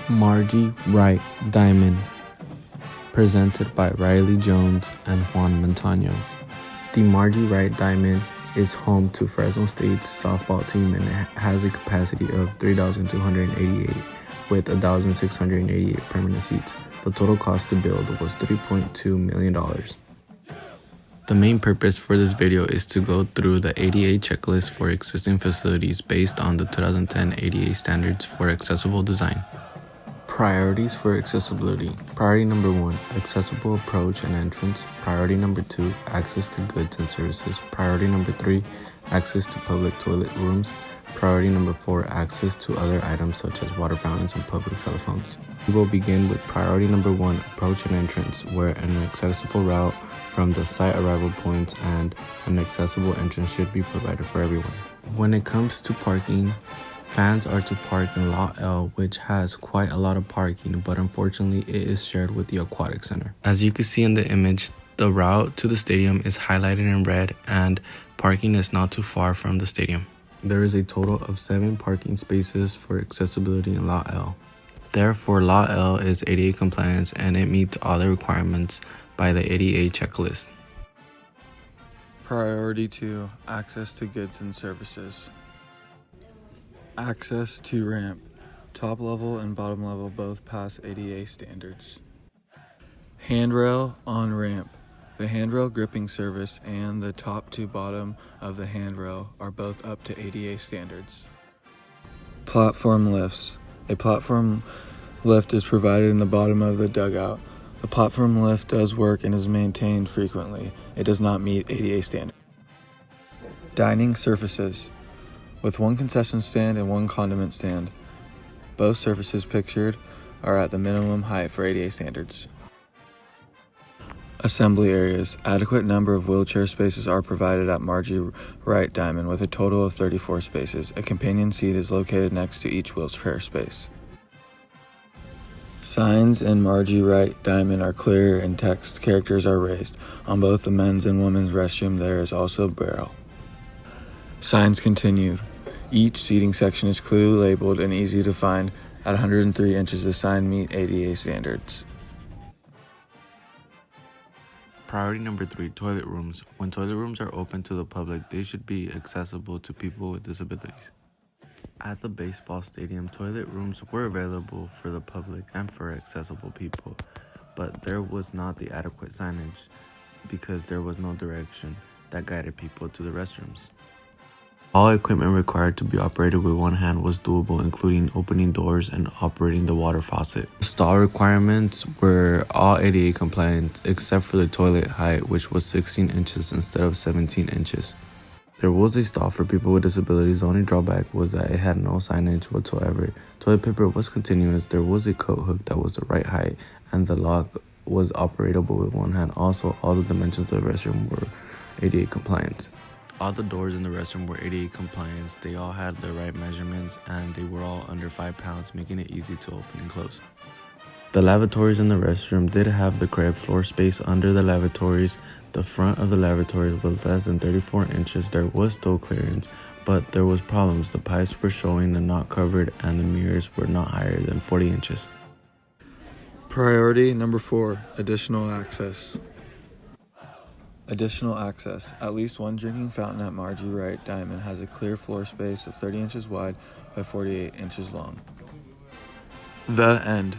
Margie Wright Diamond, presented by Riley Jones and Juan Montano. The Margie Wright Diamond is home to Fresno State's softball team and has a capacity of 3,288 with 1,688 permanent seats. The total cost to build was $3.2 million. The main purpose for this video is to go through the ADA checklist for existing facilities based on the 2010 ADA standards for accessible design. Priorities for accessibility. Priority number 1, accessible approach and entrance. Priority number 2, access to goods and services. Priority number 3, access to public toilet rooms. Priority number 4, access to other items such as water fountains and public telephones. We will begin with priority number 1, approach and entrance, where an accessible route from the site arrival points and an accessible entrance should be provided for everyone. When it comes to parking, fans are to park in Lot L, which has quite a lot of parking, but unfortunately it is shared with the Aquatic Center. As you can see in the image, the route to the stadium is highlighted in red and parking is not too far from the stadium. There is a total of 7 parking spaces for accessibility in Lot L. Therefore, Lot L is ADA compliant and it meets all the requirements by the ADA checklist. Priority 2, access to goods and services. Access to ramp. Top level and bottom level both pass ADA standards. Handrail on ramp. The handrail gripping surface and the top to bottom of the handrail are both up to ADA standards. Platform lifts. A platform lift is provided in the bottom of the dugout. The platform lift does work and is maintained frequently. It does not meet ADA standards. Dining surfaces. With 1 concession stand and 1 condiment stand. Both surfaces pictured are at the minimum height for ADA standards. Assembly areas. Adequate number of wheelchair spaces are provided at Margie Wright Diamond with a total of 34 spaces. A companion seat is located next to each wheelchair space. Signs in Margie Wright Diamond are clear and text characters are raised. On both the men's and women's restroom there is also braille. Signs continued. Each seating section is clearly labeled and easy to find. At 103 inches, the sign meet ADA standards. Priority number 3, toilet rooms. When toilet rooms are open to the public, they should be accessible to people with disabilities. At the baseball stadium, toilet rooms were available for the public and for accessible people, but there was not the adequate signage because there was no direction that guided people to the restrooms. All equipment required to be operated with one hand was doable, including opening doors and operating the water faucet. Stall requirements were all ADA compliant except for the toilet height, which was 16 inches instead of 17 inches. There was a stall for people with disabilities. The only drawback was that it had no signage whatsoever. Toilet paper was continuous. There was a coat hook that was the right height and the lock was operable with one hand. Also, all the dimensions of the restroom were ADA compliant. All the doors in the restroom were ADA compliant. They all had the right measurements and they were all under 5 pounds, making it easy to open and close. The lavatories in the restroom did have the correct floor space under the lavatories. The front of the lavatories was less than 34 inches. There was still clearance, but there was problems. The pipes were showing and not covered and the mirrors were not higher than 40 inches. Priority number 4, additional access. Additional access. At least 1 drinking fountain at Margie Wright Diamond has a clear floor space of 30 inches wide by 48 inches long. The end.